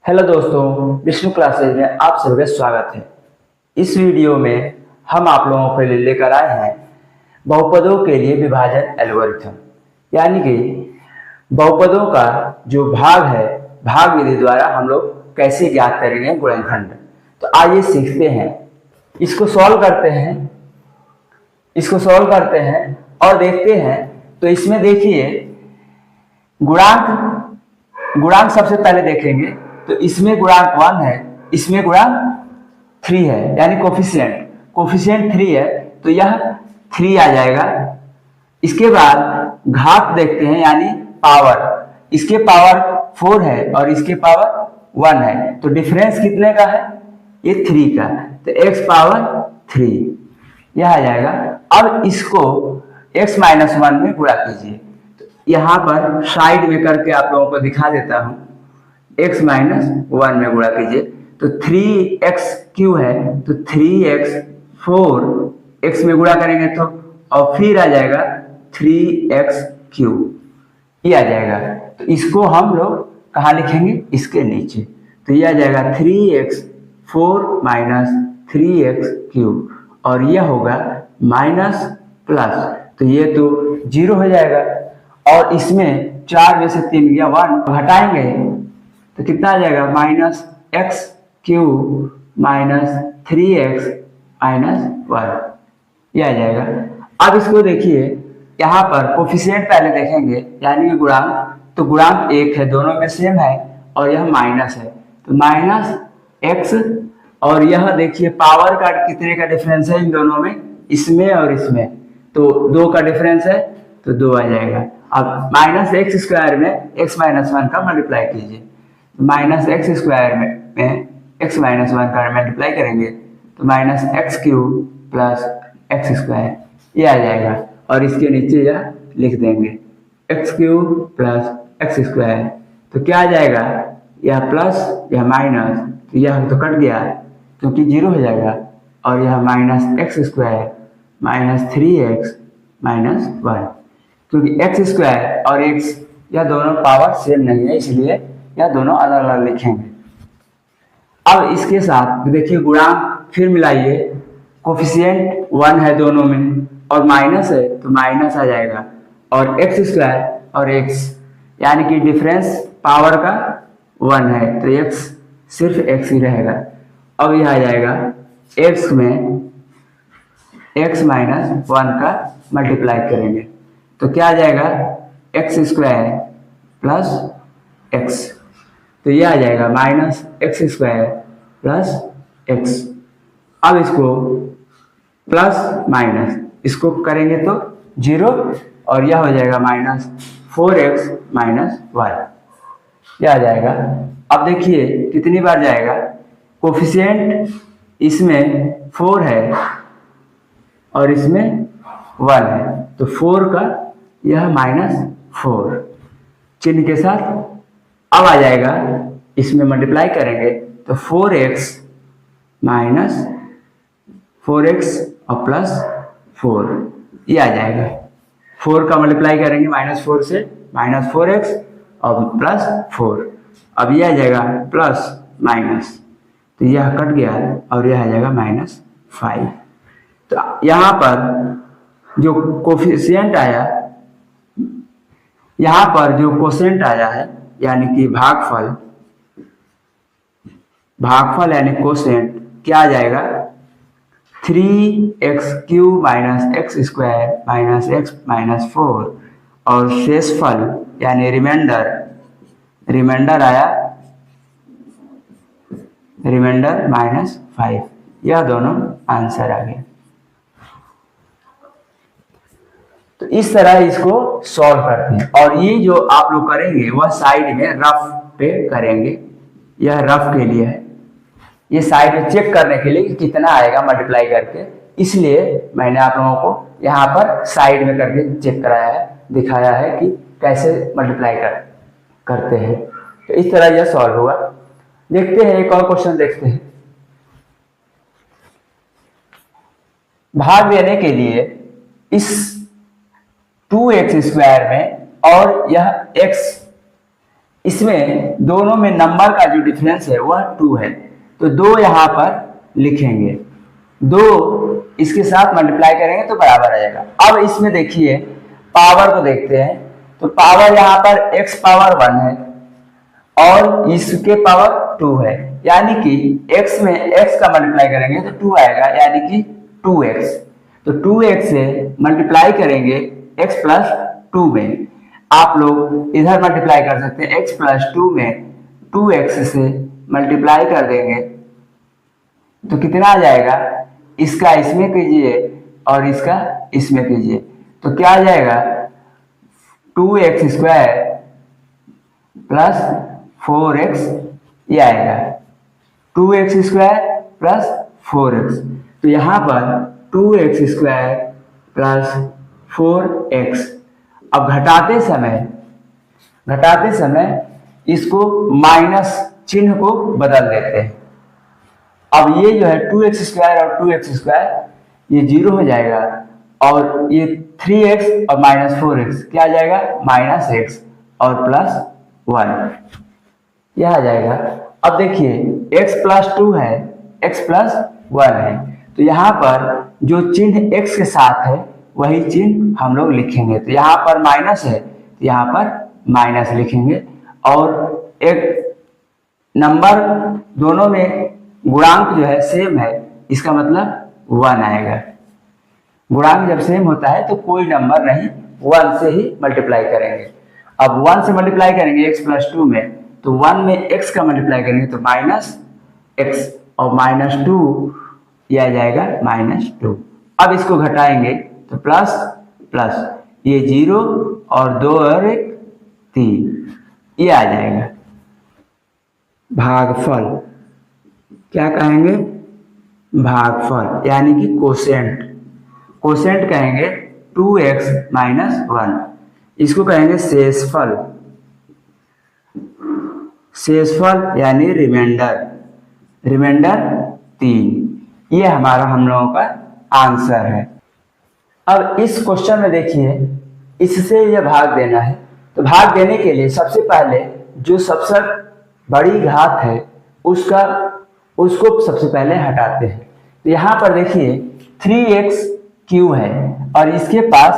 Hello दोस्तों, Vishnu classes में आप सभी का स्वागत है। इस वीडियो में हम आप लोगों के लिए लेकर आए हैं बहुपदों के लिए विभाजन एल्गोरिथम, यानी कि बहुपदों का जो भाग है, भाग विधि द्वारा हम लोग कैसे ज्ञात करेंगे गुणनखंड। तो आइए सीखते हैं, इसको सॉल्व करते हैं और देखते हैं। तो इसमें देखिए, गुणांक गुणांक सबसे पहले देखेंगे। तो इसमें गुणांक 1 है, इसमें गुणांक 3 है, यानी कोफिशिएंट 3 है, तो यह 3 आ जाएगा। इसके बाद घात देखते हैं, यानी पावर। इसके पावर 4 है और इसके पावर 1 है, तो डिफरेंस कितने का है? ये 3 का। तो x पावर 3 यह आ जाएगा। अब इसको x माइनस 1 में गुणा कीजिए। यहां पर साइड में करके आप लोगों को दिखा देता हूं। x माइनस 1 में गुणा कीजिए तो 3x क्यू है, तो 3x 4x में गुणा करेंगे तो और फिर आ जाएगा 3x क्यू, ये आ जाएगा। तो इसको हम लोग कहाँ लिखेंगे? इसके नीचे। तो ये आ जाएगा 3x 4 माइनस 3x क्यू, और यह होगा माइनस प्लस, तो ये तो 0 हो जाएगा। और इसमें 4 में से 3 गया 1, घटाएंगे तो कितना आ जाएगा? Minus x Q minus 3x minus 1, यह आ जाएगा। अब इसको देखिए, यहाँ पर कोफिशिएंट पहले देखेंगे, यानी कि गुणांक। तो गुणांक 1 है, दोनों में सेम है, और यह माइनस है, तो माइनस एक्स। और यह देखिए पावर का कितने का डिफरेंस है इन दोनों में, इसमें और इसमें, तो 2 का डिफरेंस है, तो 2 आ जाएगा। अब माइनस एक्स स्क्वायर में x माइनस 1 का मल्टीप्लाई कीजिए, माइनस एक्स स्क्वायर में x माइनस 1 का मल्टीप्लाई करेंगे तो minus x cube plus x square, ये आ जाएगा। और इसके नीचे यह लिख देंगे x cube plus x square, तो क्या आ जाएगा? यह प्लस यह माइनस, तो यह तो कट गया क्योंकि 0 हो जाएगा। और यह minus x square minus 3x minus 1, क्योंकि एक्स स्क्वायर और x यह दोनों पावर सेम नहीं है, इसलिए यह दोनों अलग अलग लिखेंगे। अब इसके साथ देखिए गुणांक फिर मिलाइए, कोफिशिएंट 1 है दोनों में और माइनस है, तो माइनस आ जाएगा। और एक्स स्क्वायर और x, यानी कि डिफरेंस पावर का 1 है, तो x सिर्फ x ही रहेगा। अब यह आ जाएगा x में x माइनस 1 का मल्टीप्लाई करेंगे तो क्या आ जाएगा? एक्स स्क्वायर प्लस एक्स, तो यह आ जाएगा minus x square plus x. अब इसको प्लस माइनस इसको करेंगे तो 0, और यह हो जाएगा माइनस 4x माइनस 1, यह आ जाएगा। अब देखिए कितनी बार जाएगा, कोफिशिएंट इसमें 4 है और इसमें 1 है, तो 4 का यह माइनस 4 चिन्ह के साथ। अब आ जाएगा, इसमें मल्टीप्लाई करेंगे तो 4x माइनस 4x और प्लस 4, ये आ जाएगा। 4 का मल्टीप्लाई करेंगे माइनस 4 से, माइनस 4x और प्लस 4। अब यह आ जाएगा प्लस माइनस, तो यह कट गया और यह आ जाएगा माइनस 5। तो यहाँ पर जो कोफिशिएंट आया, यहाँ पर जो कोसेंट आया है, यानी कि भागफल यानी कोसेंट, क्या आ जाएगा? 3x cube minus x square minus x minus 4, और शेषफल यानी रिमाइंडर आया, रिमाइंडर माइनस 5। यह दोनों आंसर आ गए। तो इस तरह इसको सॉल्व करते हैं, और ये जो आप लोग करेंगे वह साइड में रफ पे करेंगे। यह रफ के लिए है, ये साइड में चेक करने के लिए कि कितना आएगा मल्टीप्लाई करके, इसलिए मैंने आप लोगों को यहाँ पर साइड में करके चेक कराया है, दिखाया है कि कैसे मल्टीप्लाई करते हैं। तो इस तरह यह सॉल्व होगा। देखते हैं एक और क्वेश्चन देखते हैं। भाग देने के लिए इस 2x स्क्वायर में और यह x इसमें दोनों में नंबर का जो डिफरेंस है वह 2 है, तो 2 यहाँ पर लिखेंगे, 2 इसके साथ मल्टीप्लाई करेंगे तो बराबर आ जाएगा। अब इसमें देखिए पावर को देखते हैं, तो पावर यहाँ पर x पावर 1 है और इसके पावर 2 है, यानी कि x में x का मल्टीप्लाई करेंगे तो 2 आएगा, यानी कि 2x। तो 2x से मल्टीप्लाई करेंगे x प्लस 2 में, आप लोग इधर मल्टीप्लाई कर सकते हैं, x प्लस 2 में 2x से मल्टीप्लाई कर देंगे तो कितना आ जाएगा, इसका इसमें कीजिए और इसका इसमें कीजिए तो क्या आ जाएगा, 2x स्क्वायर प्लस 4x ये आएगा, 2x स्क्वायर प्लस 4x। तो यहाँ पर 2x स्क्वायर प्लस 4x। अब घटाते समय इसको माइनस चिन्ह को बदल देते हैं। अब ये जो है 2x स्क्वायर और 2x स्क्वायर ये 0 हो जाएगा और ये 3x और माइनस 4x क्या आ जाएगा, माइनस x और प्लस 1 यह आ जाएगा। अब देखिए x प्लस 2 है, x प्लस 1 है, तो यहाँ पर जो चिन्ह x के साथ है वही चिन्ह हम लोग लिखेंगे। तो यहाँ पर माइनस है तो यहाँ पर माइनस लिखेंगे और एक नंबर दोनों में गुणांक जो है सेम है, इसका मतलब 1 आएगा। गुणांक जब सेम होता है तो कोई नंबर नहीं, 1 से ही मल्टीप्लाई करेंगे। अब 1 से मल्टीप्लाई करेंगे x प्लस 2 में, तो 1 में x का मल्टीप्लाई करेंगे तो माइनस x और माइनस 2 ये आ जाएगा माइनस 2। अब इसको घटाएंगे तो प्लस प्लस ये 0 और 2 और 1 3 ये आ जाएगा। भागफल क्या कहेंगे, भागफल यानी कि कोसेंट। कोसेंट कहेंगे 2x माइनस 1, इसको कहेंगे शेषफल। शेषफल यानी रिमाइंडर, रिमाइंडर 3। ये हमारा हम लोगों का आंसर है। अब इस क्वेश्चन में देखिए इससे यह भाग देना है, तो भाग देने के लिए सबसे पहले जो सबसे बड़ी घात है उसको सबसे पहले हटाते हैं। तो यहाँ पर देखिए 3x क्यू है और इसके पास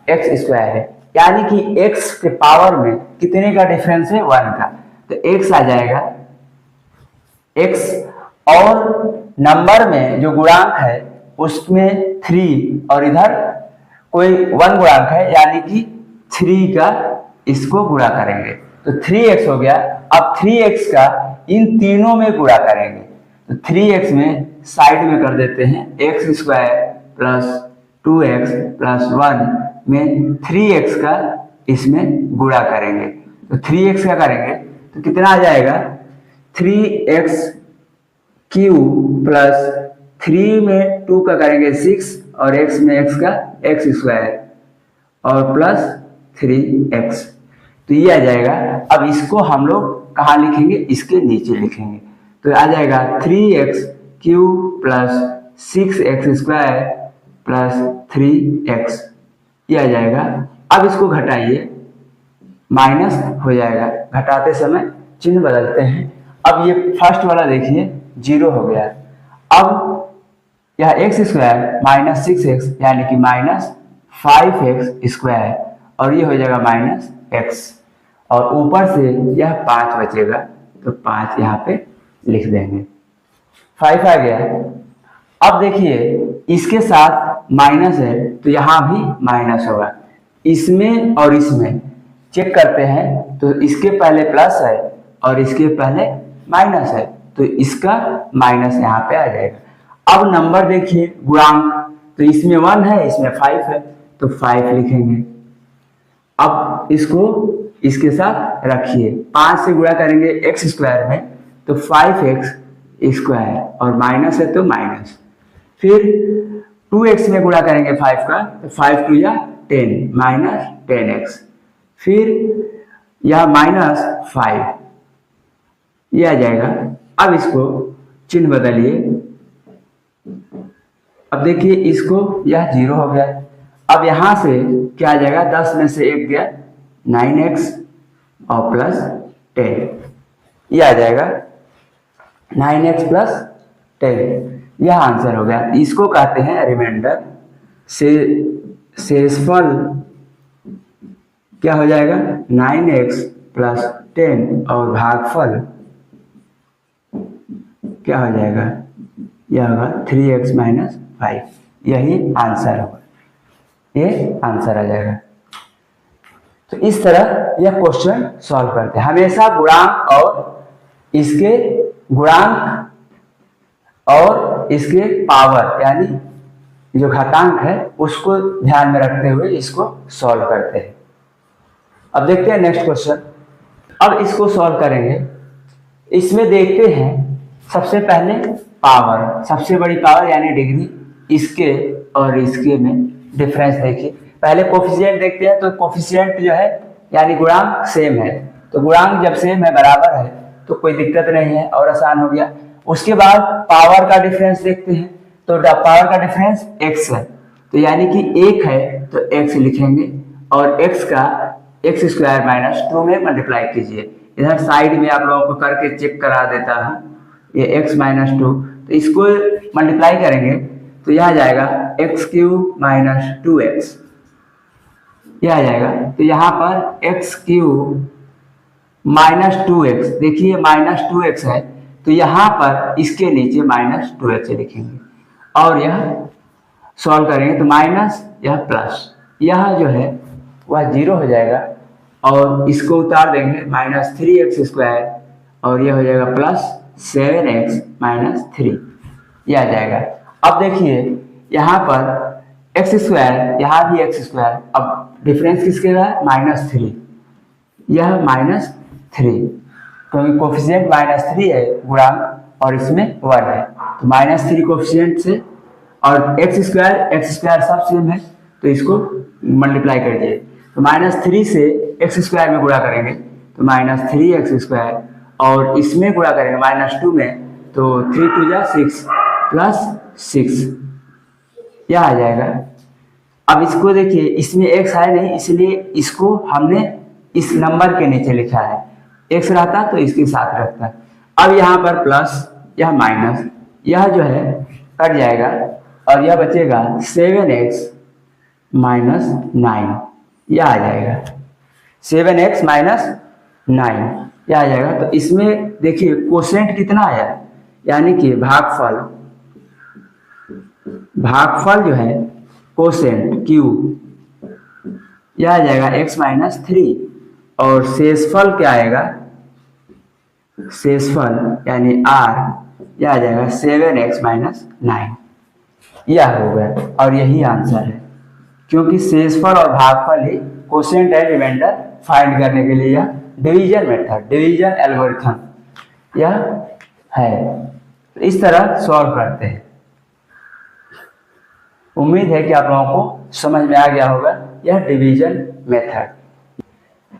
x स्क्वायर है, यानी कि x के पावर में कितने का डिफरेंस है, 1 का, तो x आ जाएगा x और नंबर में जो गुणांक है उसमें 3 और इधर कोई 1 गुणांक है, यानी कि 3 का इसको गुणा करेंगे तो 3x हो गया। अब 3x का इन तीनों में गुणा करेंगे तो 3x में साइड में कर देते हैं, x square plus 2x plus 1 में 3x का इसमें गुणा करेंगे तो 3x का करेंगे तो कितना आ जाएगा, 3x क्यू प्लस 3 में 2 का करेंगे 6 और x में x का x स्क्वायर और प्लस 3x, तो ये आ जाएगा। अब इसको हम लोग कहाँ लिखेंगे, इसके नीचे लिखेंगे तो आ जाएगा 3x Q plus 6x square plus 3x ये आ जाएगा। अब इसको घटाइए, माइनस हो जाएगा, घटाते समय चिन्ह बदलते हैं। अब ये फर्स्ट वाला देखिए 0 हो गया। अब यह x स्क्वायर माइनस 6x यानी कि माइनस 5x स्क्वायर और ये हो जाएगा माइनस x और ऊपर से यह 5 बचेगा तो 5 यहाँ पे लिख देंगे, 5 आ गया। अब देखिए इसके साथ माइनस है तो यहाँ भी माइनस होगा, इसमें और इसमें चेक करते हैं तो इसके पहले प्लस है और इसके पहले माइनस है तो इसका माइनस यहाँ पे आ जाएगा। अब नंबर देखिए गुणांक, तो इसमें 1 है इसमें 5 है तो 5 लिखेंगे। अब इसको इसके साथ रखिए, 5 से गुणा करेंगे x स्क्वायर में तो 5x स्क्वायर और माइनस है तो माइनस, फिर 2x में गुणा करेंगे 5 का तो 5 2 या 10 माइनस 10x, फिर यह माइनस 5 ये आ जाएगा। अब इसको चिन्ह बदलिए, अब देखिए इसको यह 0 हो गया। अब यहां से क्या आ जाएगा, 10 में से 1 गया 9x और प्लस 10, ये आ जाएगा 9x प्लस 10, यह आंसर हो गया। इसको कहते हैं रिमाइंडर। से शेषफल क्या हो जाएगा 9x प्लस 10 और भागफल क्या हो जाएगा, यह होगा 3x माइनस 5, यही आंसर होगा, ये आंसर आ जाएगा। तो इस तरह यह क्वेश्चन सॉल्व करते हैं। हमेशा गुणांक और इसके गुणांक और इसके पावर यानी जो घातांक है उसको ध्यान में रखते हुए इसको सॉल्व करते हैं। अब देखते हैं नेक्स्ट क्वेश्चन। अब इसको सॉल्व करेंगे। इसमें देखते हैं सबसे पहले पावर, सबसे बड़ी पावर यानी डिग्री, इसके और इसके में डिफरेंस देखिए। पहले कोफिशिएंट देखते हैं। तो कोफिशिएंट जो है यानी गुणांक सेम है, तो गुणांक जब सेम है बराबर है तो कोई दिक्कत नहीं है और आसान हो गया। उसके बाद पावर का डिफरेंस देखते हैं। तो पावर का डिफरेंस x है, तो यानी कि 1 है तो x लिखेंगे और x का x स्क्वायर माइनस 2 में मल्टीप्लाई कीजिए। इधर साइड में आप लोगों को करके चेक करा देता हूँ, ये x माइनस 2, तो इसको मल्टीप्लाई करेंगे तो यह आ जाएगा x क्यूब माइनस 2x, यह आ जाएगा। तो यहाँ पर x क्यूब माइनस 2x, देखिए माइनस 2x है तो यहाँ पर इसके नीचे माइनस 2x लिखेंगे और यह सॉल्व करेंगे तो माइनस यह प्लस, यह जो है वह 0 हो जाएगा और इसको उतार देंगे माइनस 3x स्क्वायर और यह हो जाएगा प्लस 7x माइनस 3, यह आ जाएगा। अब देखिए यहाँ पर x स्क्वायर, यहाँ भी x स्क्वायर, अब डिफरेंस किसके है माइनस 3, यह माइनस 3 क्योंकि कोफिशिएंट माइनस 3 है गुणांक और इसमें 1 है, तो माइनस 3 कोफिशिएंट से और x स्क्वायर सब सेम है तो इसको मल्टीप्लाई कर दिए। तो माइनस 3 से x स्क्वायर में गुणा करेंगे तो माइनस 3x स्क्वायर और इसमें गुणा करेंगे माइनस 2 में तो 3 2 जा 6 प्लस 6, यह आ जाएगा। अब इसको देखिए, इसमें x है नहीं इसलिए इसको हमने इस नंबर के नीचे लिखा है, x रहता तो इसके साथ रखता। अब यहाँ पर प्लस यह माइनस, यह जो है कट जाएगा और यह बचेगा 7x माइनस 9, यह आ जाएगा 7x माइनस 9, यह आ जाएगा। तो इसमें देखिए कोसेंट कितना आया, यानी कि भागफल जो है कोसेंट q, यह आ जाएगा x माइनस 3 और शेषफल क्या आएगा, शेषफल यानी r, यह आ जाएगा 7x माइनस 9, यह हो गया और यही आंसर है क्योंकि शेषफल और भागफल ही कोसेंट एंड रिमाइंडर फाइंड करने के लिए यह डिवीजन मेथड, डिवीजन एल्गोरिथम यह है। इस तरह सॉल्व करते हैं। उम्मीद है कि आप लोगों को समझ में आ गया होगा यह डिवीजन मेथड।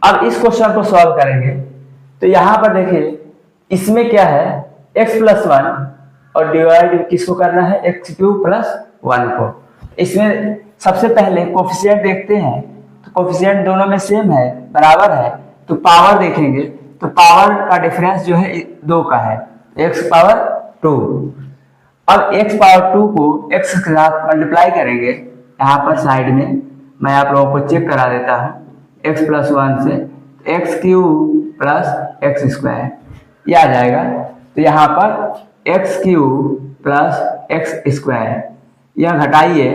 अब इस क्वेश्चन को सॉल्व करेंगे तो यहाँ पर देखिए इसमें क्या है x प्लस 1 और डिवाइड किसको करना है x क्यूब प्लस 1 को। इसमें सबसे पहले कोफिशिएंट देखते हैं, तो कोफिशिएंट दोनों में सेम है बराबर है, तो पावर देखेंगे तो पावर का डिफरेंस जो है 2 का है, x पावर 2। अब x पावर 2 को x के साथ मल्टीप्लाई करेंगे, यहाँ पर साइड में मैं आप लोगों को चेक करा देता हूँ, x प्लस 1 से x cube plus x square, यह आ जाएगा। तो यहाँ पर x cube plus x square, यह घटाइए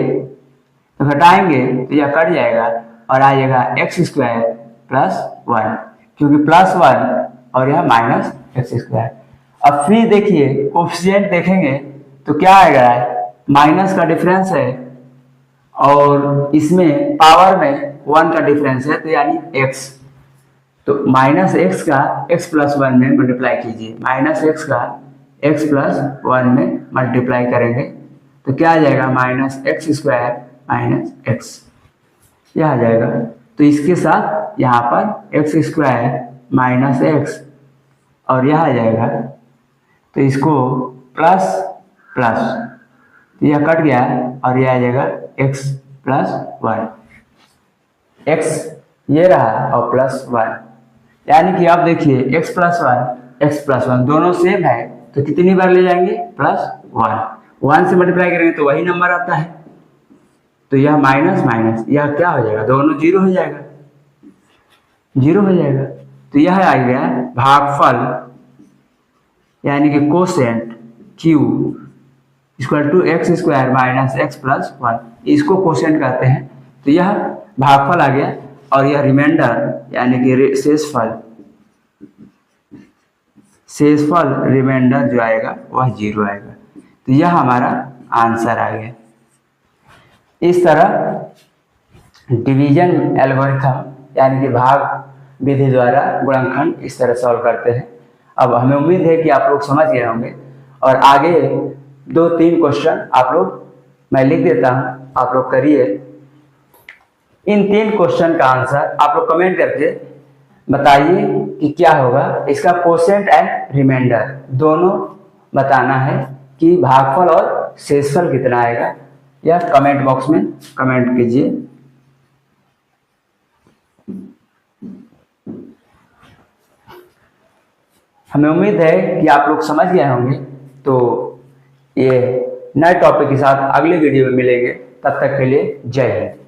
तो घटाएंगे तो यह कट जाएगा और आ जाएगा x स्क्वायर प्लस 1, क्योंकि प्लस 1 और यह माइनस x स्क्वायर। अब फिर देखिए कोफिशिएंट देखेंगे तो क्या आएगा, माइनस का डिफरेंस है और इसमें पावर में 1 का डिफरेंस है तो यानी x, तो माइनस x का x प्लस 1 में मल्टीप्लाई कीजिए, माइनस x का x प्लस 1 में मल्टीप्लाई करेंगे तो क्या आ जाएगा minus x square minus x, यह आ जाएगा। तो इसके साथ यहाँ पर x स्क्वायर माइनस x और यह आ जाएगा, तो इसको प्लस प्लस, तो यह कट गया और यह आ जाएगा x प्लस 1, x ये रहा और प्लस 1, यानी कि आप देखिए x+1 दोनों सेम है तो कितनी बार ले जाएंगे +1, 1 से मल्टीप्लाई करेंगे तो वही नंबर आता है, तो यह माइनस माइनस यह क्या हो जाएगा, दोनों जीरो हो जाएगा, जीरो हो जाएगा। तो यह आ गया भागफल यानी कि quotient q equal to x square minus x+1, इसको कोसेंट कहते हैं। तो यह भागफल आ गया और यह रिमाइंडर यानी कि शेषफल रिमाइंडर जो आएगा वह जीरो आएगा। तो यह हमारा आंसर आ गया। इस तरह डिवीजन एल्गोरिथम यानी कि भाग विधि द्वारा गुणनखंड इस तरह सॉल्व करते हैं। अब हमें उम्मीद है कि आप लोग समझ गए होंगे और आगे 2-3 क्वेश्चन आप लोग मैं लिख देता हूं, आप लोग करिए। इन 3 क्वेश्चन का आंसर आप लोग कमेंट करके बताइए कि क्या होगा। इसका कोसेंट एंड रिमाइंडर दोनों बताना है कि भागफल और शेषफल कितना आएगा, यह कमेंट बॉक्स में कमेंट कीजिए। हमें उम्मीद है कि आप लोग समझ गए होंगे। तो ये नए टॉपिक के साथ अगले वीडियो में मिलेंगे, तब तक के लिए जय हिंद।